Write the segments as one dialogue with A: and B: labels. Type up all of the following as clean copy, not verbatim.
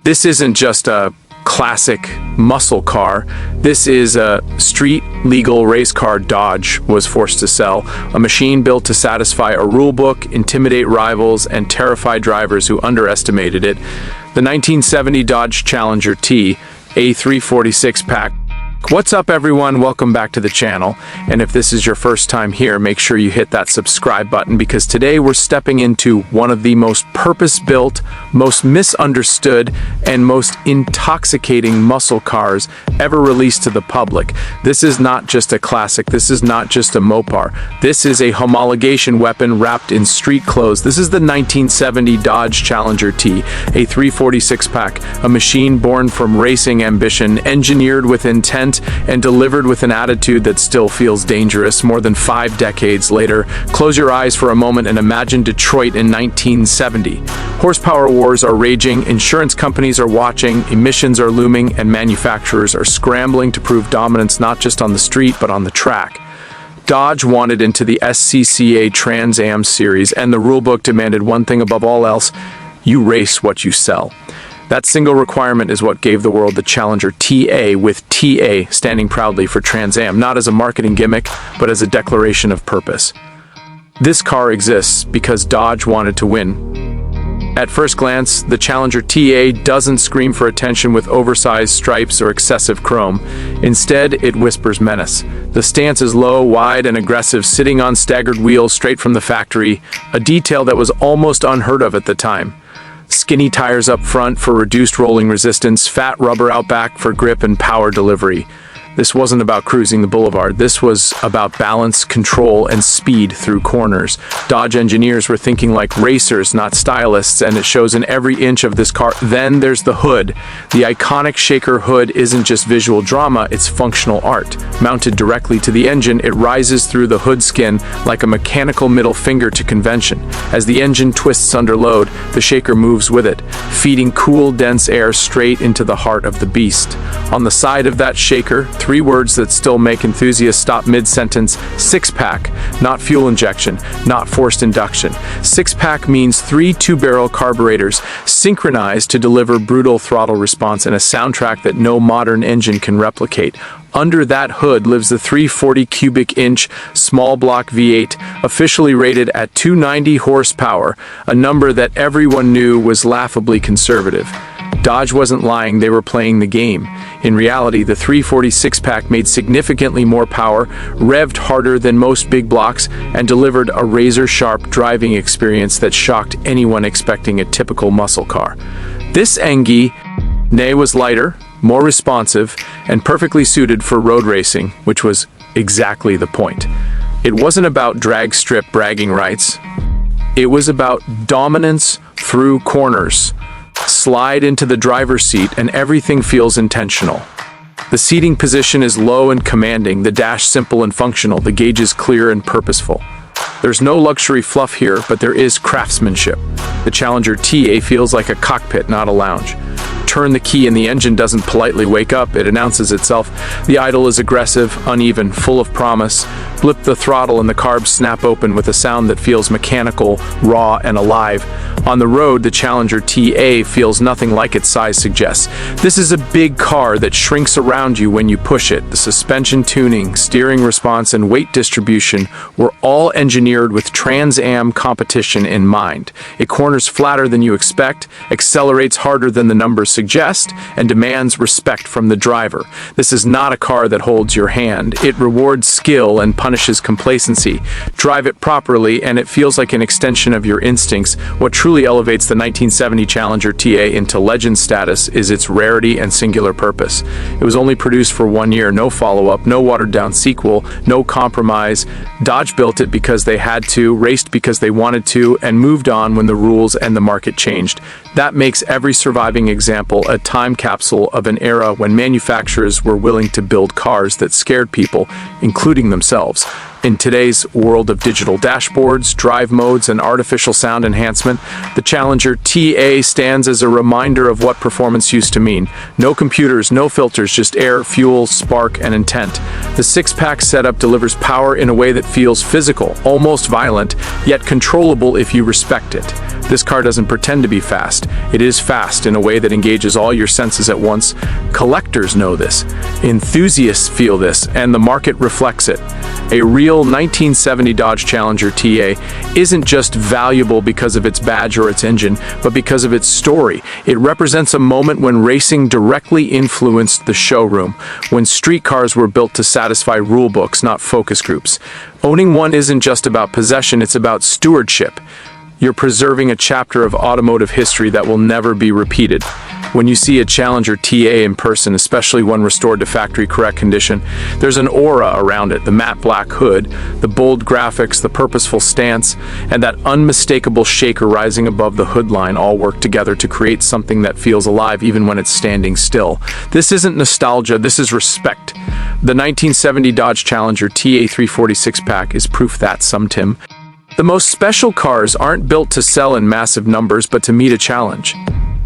A: This isn't just a classic muscle car. This is a street-legal race car Dodge was forced to sell, a machine built to satisfy a rule book, intimidate rivals, and terrify drivers who underestimated it. The 1970 Dodge Challenger T, a 346 pack. What's up, everyone? Welcome back to the channel. And if this is your first time here, make sure you hit that subscribe button, because today we're stepping into one of the most purpose-built, most misunderstood, and most intoxicating muscle cars ever released to the public. This is not just a classic. This is not just a Mopar. This is a homologation weapon wrapped in street clothes. This is the 1970 Dodge Challenger T, a 346 pack, a machine born from racing ambition, engineered with intent, and delivered with an attitude that still feels dangerous more than 5 decades later. Close your eyes for a moment and imagine Detroit in 1970. Horsepower wars are raging, insurance companies are watching, emissions are looming, and manufacturers are scrambling to prove dominance not just on the street but on the track. Dodge wanted into the SCCA Trans Am series, and the rulebook demanded one thing above all else: you race what you sell. That single requirement is what gave the world the Challenger TA, with TA standing proudly for Trans Am, not as a marketing gimmick, but as a declaration of purpose. This car exists because Dodge wanted to win. At first glance, the Challenger TA doesn't scream for attention with oversized stripes or excessive chrome. Instead, it whispers menace. The stance is low, wide, and aggressive, sitting on staggered wheels straight from the factory, a detail that was almost unheard of at the time. Skinny tires up front for reduced rolling resistance, fat rubber out back for grip and power delivery. This wasn't about cruising the boulevard. This was about balance, control, and speed through corners. Dodge engineers were thinking like racers, not stylists, and it shows in every inch of this car. Then there's the hood. The iconic shaker hood isn't just visual drama, it's functional art. Mounted directly to the engine, it rises through the hood skin like a mechanical middle finger to convention. As the engine twists under load, the shaker moves with it, feeding cool, dense air straight into the heart of the beast. On the side of that shaker, 3 words that still make enthusiasts stop mid-sentence: six-pack. Not fuel injection, not forced induction. Six-pack means 3 two-barrel carburetors synchronized to deliver brutal throttle response and a soundtrack that no modern engine can replicate. Under that hood lives the 340 cubic inch small block V8, officially rated at 290 horsepower, a number that everyone knew was laughably conservative. Dodge wasn't lying, they were playing the game. In reality, the 346 pack made significantly more power, revved harder than most big blocks, and delivered a razor-sharp driving experience that shocked anyone expecting a typical muscle car. This Engi was lighter, more responsive, and perfectly suited for road racing, which was exactly the point. It wasn't about drag strip bragging rights. It was about dominance through corners. Slide into the driver's seat and everything feels intentional. The seating position is low and commanding, the dash simple and functional, the gauges clear and purposeful. There's no luxury fluff here, but there is craftsmanship. The Challenger TA feels like a cockpit, not a lounge. Turn the key and the engine doesn't politely wake up, it announces itself. The idle is aggressive, uneven, full of promise. Blip the throttle and the carbs snap open with a sound that feels mechanical, raw, and alive. On the road, the Challenger TA feels nothing like its size suggests. This is a big car that shrinks around you when you push it. The suspension tuning, steering response, and weight distribution were all engineered with Trans Am competition in mind. It corners flatter than you expect, accelerates harder than the numbers suggest, and demands respect from the driver. This is not a car that holds your hand. It rewards skill and punishes complacency. Drive it properly and it feels like an extension of your instincts. What truly elevates the 1970 Challenger TA into legend status is its rarity and singular purpose. It was only produced for 1 year, no follow-up, no watered-down sequel, no compromise. Dodge built it because they had to, raced because they wanted to, and moved on when the rules and the market changed. That makes every surviving example a time capsule of an era when manufacturers were willing to build cars that scared people, including themselves. themselves. In today's world of digital dashboards, drive modes, and artificial sound enhancement, the Challenger TA stands as a reminder of what performance used to mean. No computers, no filters, just air, fuel, spark, and intent. The six-pack setup delivers power in a way that feels physical, almost violent, yet controllable if you respect it. This car doesn't pretend to be fast. It is fast in a way that engages all your senses at once. Collectors know this. Enthusiasts feel this, and the market reflects it. A real 1970 Dodge Challenger TA isn't just valuable because of its badge or its engine, but because of its story. It represents a moment when racing directly influenced the showroom, when street cars were built to satisfy rule books, not focus groups. Owning one isn't just about possession, it's about stewardship. You're preserving a chapter of automotive history that will never be repeated. When you see a Challenger TA in person, especially one restored to factory correct condition, there's an aura around it. The matte black hood, the bold graphics, the purposeful stance, and that unmistakable shaker rising above the hood line all work together to create something that feels alive even when it's standing still. This isn't nostalgia, this is respect. The 1970 Dodge Challenger TA 346 pack is proof that, Tim. The most special cars aren't built to sell in massive numbers, but to meet a challenge.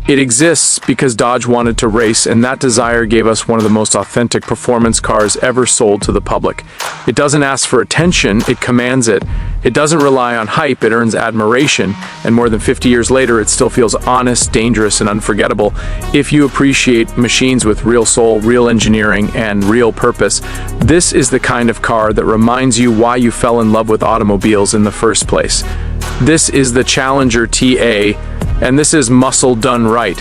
A: It exists because Dodge wanted to race, and that desire gave us one of the most authentic performance cars ever sold to the public. It doesn't ask for attention, it commands it. It doesn't rely on hype, it earns admiration, and more than 50 years later, it still feels honest, dangerous, and unforgettable. If you appreciate machines with real soul, real engineering, and real purpose, this is the kind of car that reminds you why you fell in love with automobiles in the first place. This is the Challenger TA, and this is muscle done right.